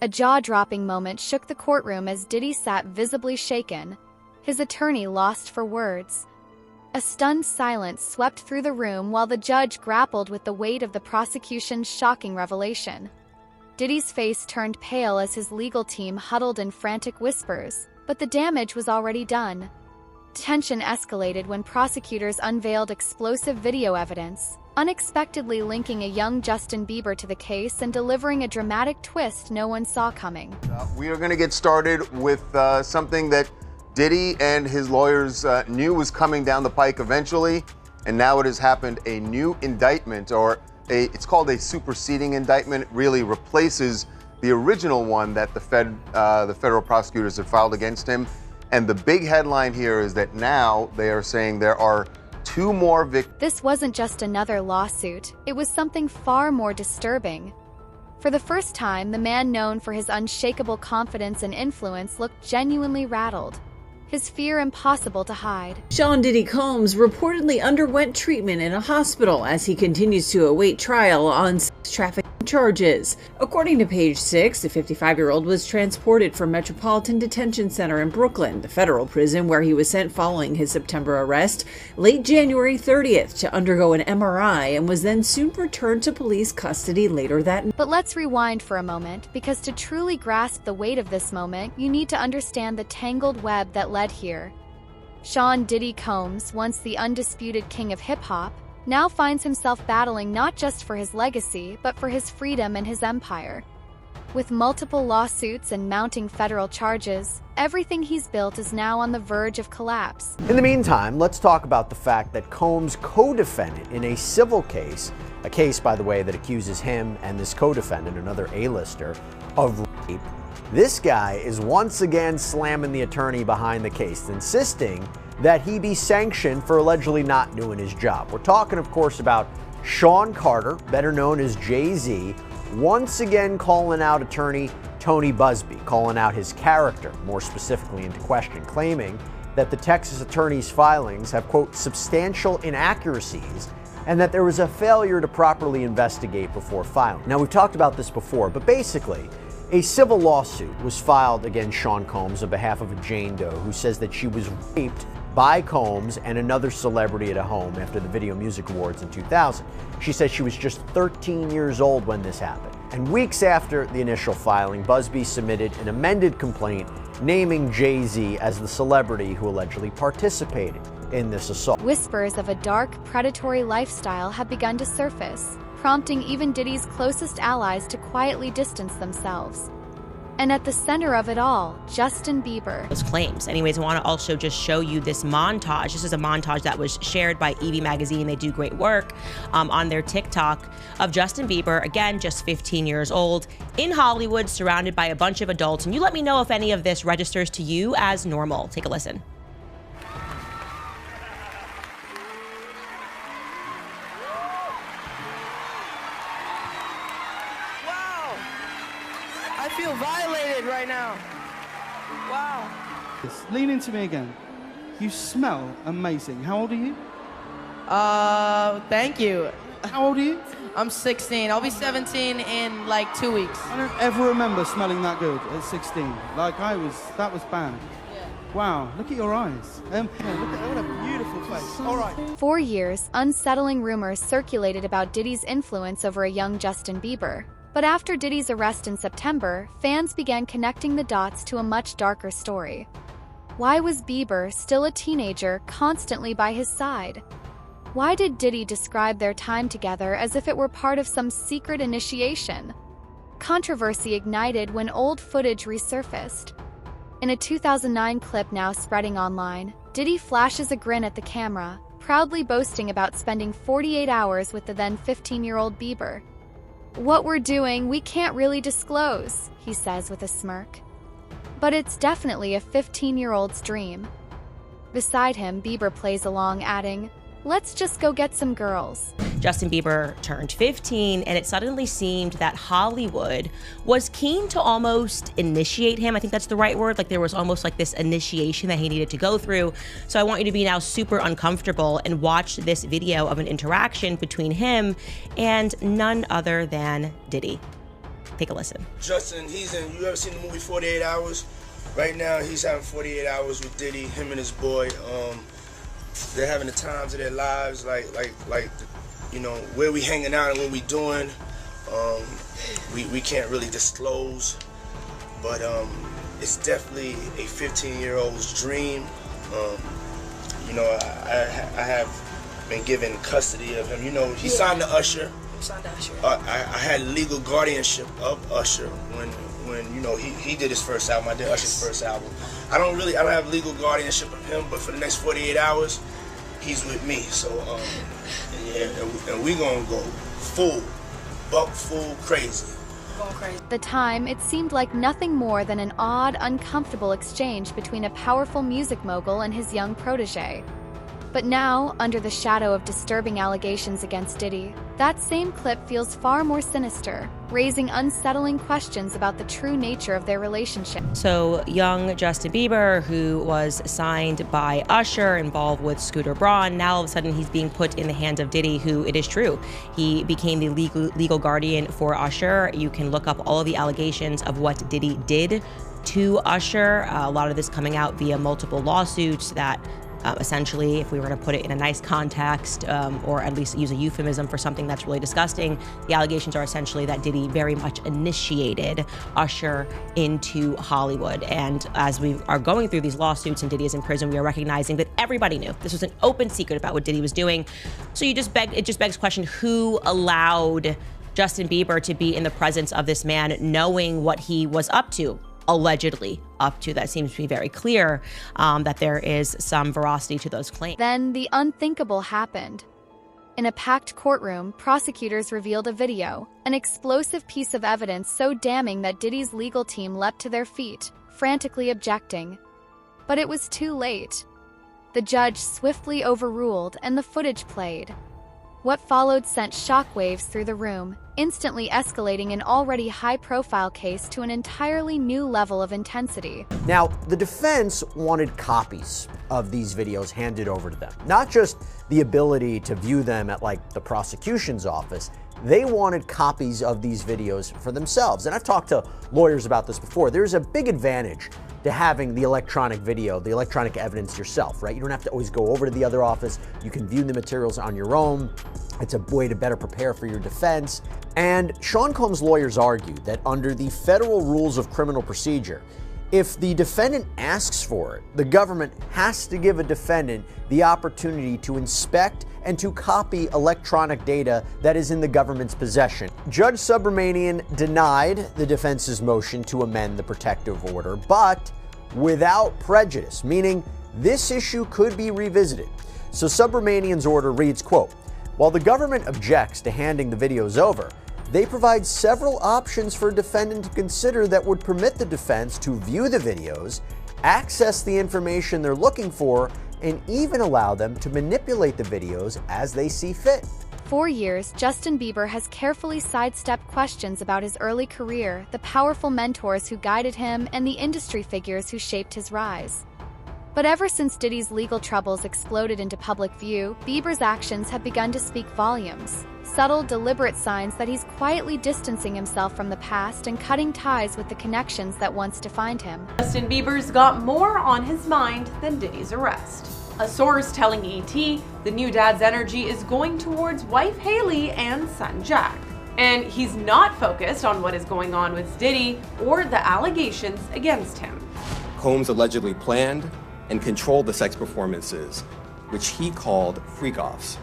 A jaw-dropping moment shook the courtroom as Diddy sat visibly shaken, his attorney lost for words. A stunned silence swept through the room while the judge grappled with the weight of the prosecution's shocking revelation. Diddy's face turned pale as his legal team huddled in frantic whispers, but the damage was already done. Tension escalated when prosecutors unveiled explosive video evidence, unexpectedly linking a young Justin Bieber to the case and delivering a dramatic twist no one saw coming. We are going to get started with something that Diddy and his lawyers knew was coming down the pike eventually, and now it has happened. A new indictment, it's called a superseding indictment. It really replaces the original one that the federal prosecutors had filed against him. And the big headline here is that now they are saying there are 2 more victims. This wasn't just another lawsuit, it was something far more disturbing. For the first time, the man known for his unshakable confidence and influence looked genuinely rattled, his fear impossible to hide. Sean Diddy Combs reportedly underwent treatment in a hospital as he continues to await trial on sex trafficking charges. According to Page 6, the 55-year-old was transported from Metropolitan Detention Center in Brooklyn, the federal prison where he was sent following his September arrest, late January 30th to undergo an MRI and was then soon returned to police custody later that night. But let's rewind for a moment, because to truly grasp the weight of this moment, you need to understand the tangled web that led here. Sean Diddy Combs, once the undisputed king of hip-hop, now finds himself battling not just for his legacy, but for his freedom and his empire. With multiple lawsuits and mounting federal charges, everything he's built is now on the verge of collapse. In the meantime, let's talk about the fact that Combs' co-defendant in a civil case, a case, by the way, that accuses him and this co-defendant, another A-lister, of rape. This guy is once again slamming the attorney behind the case, insisting that he be sanctioned for allegedly not doing his job. We're talking, of course, about Sean Carter, better known as Jay-Z, once again calling out attorney Tony Buzbee, calling out his character, more specifically into question, claiming that the Texas attorney's filings have, quote, substantial inaccuracies and that there was a failure to properly investigate before filing. Now, we've talked about this before, but basically, a civil lawsuit was filed against Sean Combs on behalf of a Jane Doe who says that she was raped by Combs and another celebrity at a home after the Video Music Awards in 2000. She says she was just 13 years old when this happened. And weeks after the initial filing, Buzbee submitted an amended complaint naming Jay-Z as the celebrity who allegedly participated in this assault. Whispers of a dark, predatory lifestyle have begun to surface, prompting even Diddy's closest allies to quietly distance themselves. And at the center of it all, Justin Bieber. Those claims. Anyways, I want to also just show you this montage. This is a montage that was shared by Evie Magazine. They do great work on their TikTok of Justin Bieber, again, just 15 years old, in Hollywood, surrounded by a bunch of adults. And you let me know if any of this registers to you as normal. Take a listen. I feel violated right now. Wow. Lean into me again. You smell amazing. How old are you? Thank you. How old are you? I'm 16. I'll be 17 in like 2 weeks. I don't ever remember smelling that good at 16. Like that was bad. Yeah. Wow, look at your eyes. Look at what a beautiful face. All right. 4 years, unsettling rumors circulated about Diddy's influence over a young Justin Bieber. But after Diddy's arrest in September, fans began connecting the dots to a much darker story. Why was Bieber, still a teenager, constantly by his side? Why did Diddy describe their time together as if it were part of some secret initiation? Controversy ignited when old footage resurfaced. In a 2009 clip now spreading online, Diddy flashes a grin at the camera, proudly boasting about spending 48 hours with the then 15-year-old Bieber. "What we're doing, we can't really disclose," he says with a smirk. But it's definitely a 15-year-old's dream. Beside him, Bieber plays along, adding, "Let's just go get some girls." Justin Bieber turned 15, and it suddenly seemed that Hollywood was keen to almost initiate him. I think that's the right word. Like there was almost like this initiation that he needed to go through. So I want you to be now super uncomfortable and watch this video of an interaction between him and none other than Diddy. Take a listen. Justin, you ever seen the movie 48 Hours? Right now, he's having 48 hours with Diddy, him and his boy. They're having the times of their lives, like you know, where we hanging out and what we doing. We can't really disclose, but it's definitely a 15-year-old's dream. You know, I have been given custody of him. You know, he signed to Usher. I had legal guardianship of Usher when you know he did his first album. I did Usher's first album. I don't have legal guardianship of him, but for the next 48 hours, he's with me. So yeah, and we gonna go full crazy. At the time, it seemed like nothing more than an odd, uncomfortable exchange between a powerful music mogul and his young protege. But now, under the shadow of disturbing allegations against Diddy, that same clip feels far more sinister, raising unsettling questions about the true nature of their relationship. So young Justin Bieber, who was signed by Usher, involved with Scooter Braun, now all of a sudden he's being put in the hands of Diddy, who, it is true, he became the legal guardian for Usher. You can look up all of the allegations of what Diddy did to Usher. A lot of this coming out via multiple lawsuits that essentially, if we were to put it in a nice context, or at least use a euphemism for something that's really disgusting, the allegations are essentially that Diddy very much initiated Usher into Hollywood. And as we are going through these lawsuits and Diddy is in prison, we are recognizing that everybody knew. This was an open secret about what Diddy was doing. So it just begs the question, who allowed Justin Bieber to be in the presence of this man, knowing what he was up to? Allegedly up to. That seems to be very clear, that there is some veracity to those claims. Then the unthinkable happened. In a packed courtroom, prosecutors revealed a video, an explosive piece of evidence so damning that Diddy's legal team leapt to their feet, frantically objecting. But it was too late. The judge swiftly overruled and the footage played. What followed sent shockwaves through the room, instantly escalating an already high-profile case to an entirely new level of intensity. Now, the defense wanted copies of these videos handed over to them. Not just the ability to view them at, like, the prosecution's office. They wanted copies of these videos for themselves. And I've talked to lawyers about this before. There's a big advantage to having the electronic video, the electronic evidence yourself, right? You don't have to always go over to the other office. You can view the materials on your own. It's a way to better prepare for your defense. And Sean Combs' lawyers argued that under the federal rules of criminal procedure, if the defendant asks for it, the government has to give a defendant the opportunity to inspect and to copy electronic data that is in the government's possession. Judge Subramanian denied the defense's motion to amend the protective order, but without prejudice, meaning this issue could be revisited. So Subramanian's order reads, quote, "While the government objects to handing the videos over, they provide several options for a defendant to consider that would permit the defense to view the videos, access the information they're looking for, and even allow them to manipulate the videos as they see fit." For years, Justin Bieber has carefully sidestepped questions about his early career, the powerful mentors who guided him, and the industry figures who shaped his rise. But ever since Diddy's legal troubles exploded into public view, Bieber's actions have begun to speak volumes. Subtle, deliberate signs that he's quietly distancing himself from the past and cutting ties with the connections that once defined him. Justin Bieber's got more on his mind than Diddy's arrest. A source telling ET the new dad's energy is going towards wife Haley and son Jack. And he's not focused on what is going on with Diddy or the allegations against him. Combs allegedly planned and controlled the sex performances, which he called freak-offs.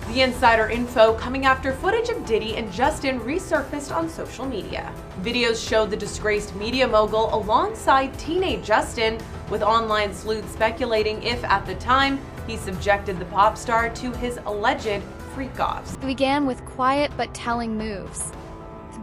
The insider info coming after footage of Diddy and Justin resurfaced on social media. Videos showed the disgraced media mogul alongside teenage Justin, with online sleuths speculating if, at the time, he subjected the pop star to his alleged freak-offs. It began with quiet but telling moves.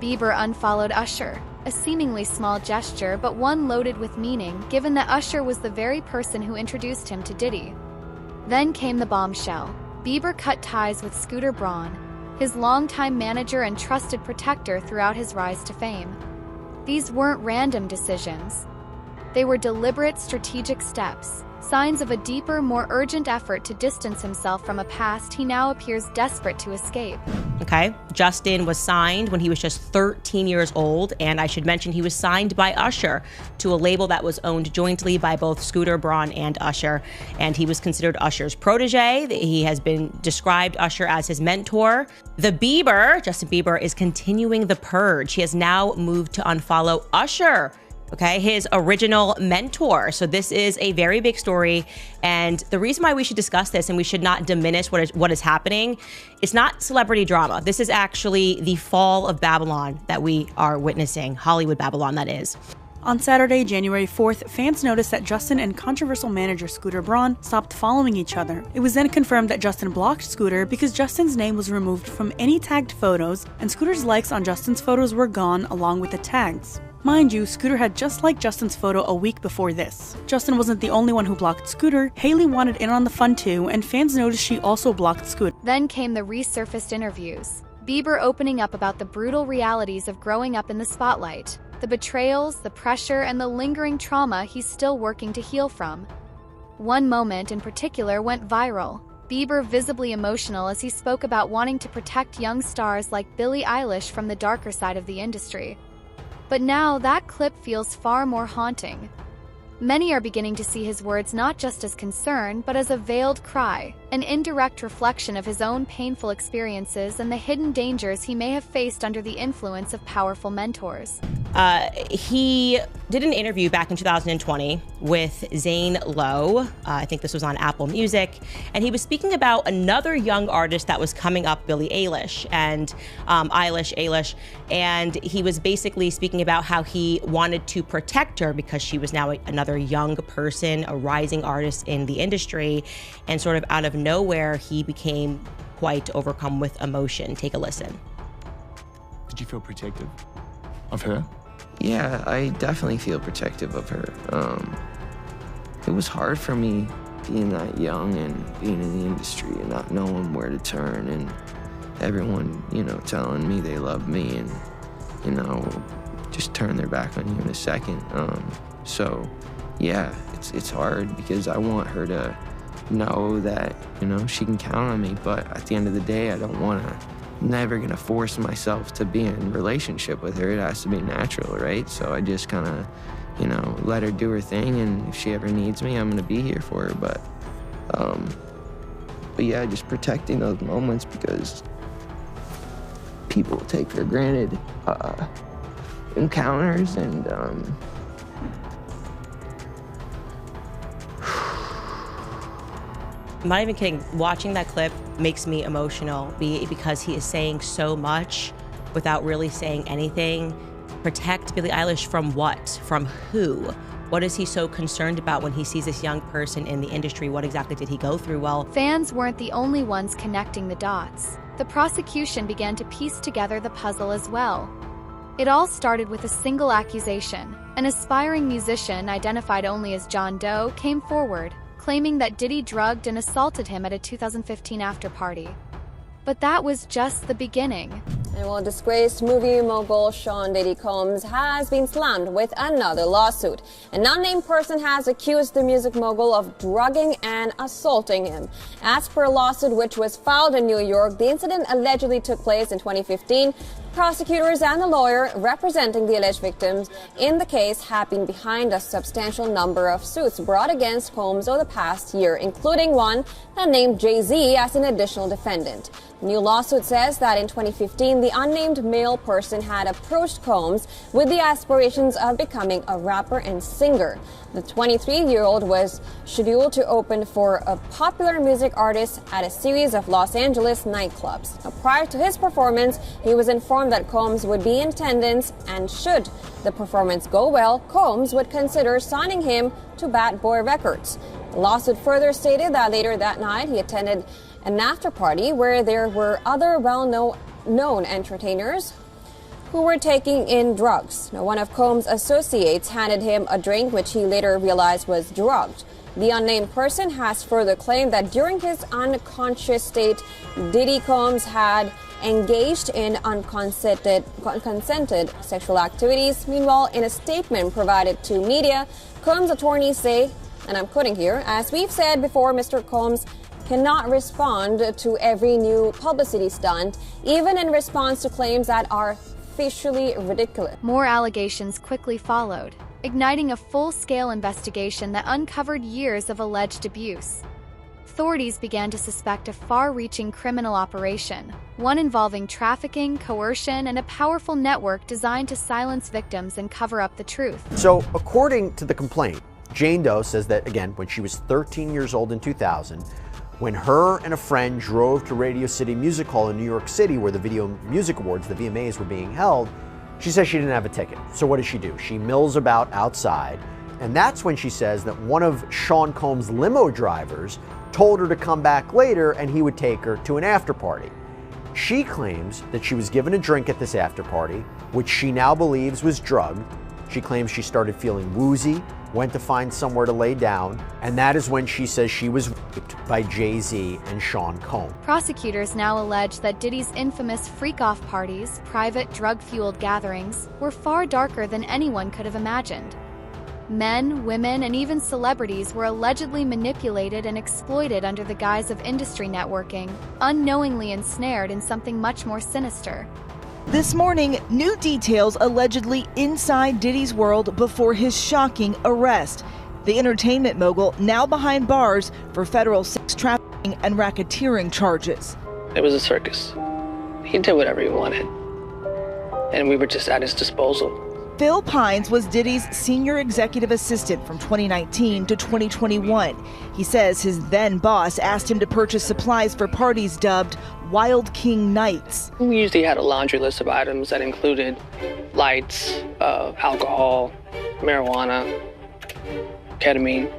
Bieber unfollowed Usher, a seemingly small gesture, but one loaded with meaning, given that Usher was the very person who introduced him to Diddy. Then came the bombshell. Bieber cut ties with Scooter Braun, his longtime manager and trusted protector throughout his rise to fame. These weren't random decisions. They were deliberate, strategic steps, signs of a deeper, more urgent effort to distance himself from a past he now appears desperate to escape. Okay, Justin was signed when he was just 13 years old, and I should mention he was signed by Usher to a label that was owned jointly by both Scooter Braun and Usher, and he was considered Usher's protege. He has been described Usher as his mentor. The Bieber, Justin Bieber, is continuing the purge. He has now moved to unfollow Usher, okay, his original mentor. So this is a very big story. And the reason why we should discuss this and we should not diminish what is happening, it's not celebrity drama. This is actually the fall of Babylon that we are witnessing, Hollywood Babylon, that is. On Saturday, January 4th, fans noticed that Justin and controversial manager Scooter Braun stopped following each other. It was then confirmed that Justin blocked Scooter because Justin's name was removed from any tagged photos, and Scooter's likes on Justin's photos were gone along with the tags. Mind you, Scooter had just liked Justin's photo a week before this. Justin wasn't the only one who blocked Scooter. Haley wanted in on the fun too, and fans noticed she also blocked Scooter. Then came the resurfaced interviews. Bieber opening up about the brutal realities of growing up in the spotlight, the betrayals, the pressure, and the lingering trauma he's still working to heal from. One moment in particular went viral. Bieber visibly emotional as he spoke about wanting to protect young stars like Billie Eilish from the darker side of the industry. But now that clip feels far more haunting. Many are beginning to see his words not just as concern, but as a veiled cry, an indirect reflection of his own painful experiences and the hidden dangers he may have faced under the influence of powerful mentors. He did an interview back in 2020 with Zane Lowe. I think this was on Apple Music. And he was speaking about another young artist that was coming up, Billie Eilish, and Eilish. And he was basically speaking about how he wanted to protect her because she was now another young person, a rising artist in the industry. And sort of out of nowhere, he became quite overcome with emotion. Take a listen. Did you feel protective of her? Yeah, I definitely feel protective of her. It was hard for me being that young and being in the industry and not knowing where to turn, and everyone, telling me they love me and, just turn their back on you in a second. So, yeah, it's hard because I want her to know that, she can count on me, but at the end of the day, I don't want to. Never gonna force myself to be in a relationship with her. It has to be natural, right? So I just kind of, let her do her thing, and if she ever needs me, I'm gonna be here for her. But yeah, just protecting those moments because people take for granted encounters and I'm not even kidding. Watching that clip makes me emotional because he is saying so much without really saying anything. Protect Billie Eilish from what? From who? What is he so concerned about when he sees this young person in the industry? What exactly did he go through? Well, fans weren't the only ones connecting the dots. The prosecution began to piece together the puzzle as well. It all started with a single accusation. An aspiring musician, identified only as John Doe, came forward, claiming that Diddy drugged and assaulted him at a 2015 after-party. But that was just the beginning. And while disgraced movie mogul Sean Diddy Combs has been slammed with another lawsuit. An unnamed person has accused the music mogul of drugging and assaulting him. As per a lawsuit which was filed in New York, the incident allegedly took place in 2015. Prosecutors and the lawyer representing the alleged victims in the case have been behind a substantial number of suits brought against Combs over the past year, including one that named Jay-Z as an additional defendant. The new lawsuit says that in 2015, the unnamed male person had approached Combs with the aspirations of becoming a rapper and singer. The 23-year-old was scheduled to open for a popular music artist at a series of Los Angeles nightclubs. Now, prior to his performance, he was informed that Combs would be in attendance, and should the performance go well, Combs would consider signing him to Bad Boy Records. The lawsuit further stated that later that night he attended an after-party where there were other well-known entertainers who were taking in drugs. Now, one of Combs' associates handed him a drink which he later realized was drugged. The unnamed person has further claimed that during his unconscious state, Diddy Combs had engaged in unconsented sexual activities. Meanwhile, in a statement provided to media, Combs' attorneys say, and I'm quoting here, "As we've said before, Mr. Combs cannot respond to every new publicity stunt, even in response to claims that are facially ridiculous." More allegations quickly followed, igniting a full-scale investigation that uncovered years of alleged abuse. Authorities began to suspect a far-reaching criminal operation, one involving trafficking, coercion, and a powerful network designed to silence victims and cover up the truth. So, according to the complaint, Jane Doe says that, again, when she was 13 years old in 2000, when her and a friend drove to Radio City Music Hall in New York City, where the Video Music Awards, the VMAs, were being held, she says she didn't have a ticket. So what does she do? She mills about outside, and that's when she says that one of Sean Combs' limo drivers told her to come back later and he would take her to an after party. She claims that she was given a drink at this after party, which she now believes was drugged. She claims she started feeling woozy, went to find somewhere to lay down, and that is when she says she was raped by Jay-Z and Sean Combs. Prosecutors now allege that Diddy's infamous freak-off parties, private drug-fueled gatherings, were far darker than anyone could have imagined. Men, women, and even celebrities were allegedly manipulated and exploited under the guise of industry networking, unknowingly ensnared in something much more sinister. This morning, new details allegedly inside Diddy's world before his shocking arrest. The entertainment mogul now behind bars for federal sex trafficking and racketeering charges. It was a circus. He did whatever he wanted, and we were just at his disposal. Phil Pines was Diddy's senior executive assistant from 2019 to 2021. He says his then boss asked him to purchase supplies for parties dubbed Wild King Nights. We usually had a laundry list of items that included lights, alcohol, marijuana, ketamine,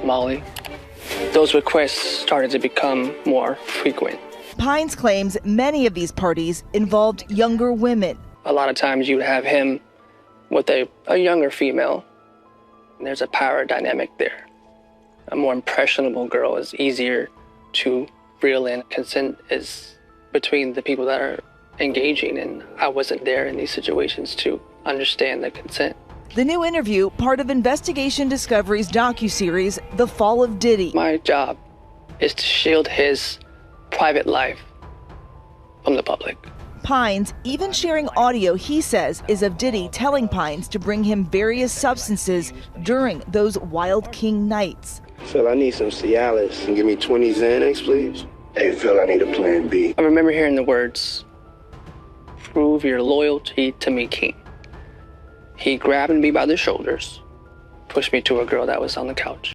Molly. Those requests started to become more frequent. Pines claims many of these parties involved younger women. A lot of times you would have him with a younger female, and there's a power dynamic there. A more impressionable girl is easier to reel in. Consent is between the people that are engaging, and I wasn't there in these situations to understand the consent. The new interview, part of Investigation Discovery's docuseries, The Fall of Diddy. My job is to shield his private life from the public. Pines even sharing audio he says is of Diddy telling Pines to bring him various substances during those Wild King nights. Phil, I need some Cialis. Can you give me 20 Xanax, please? Hey, Phil, I need a plan B. I remember hearing the words, "Prove your loyalty to me, King." He grabbed me by the shoulders, pushed me to a girl that was on the couch.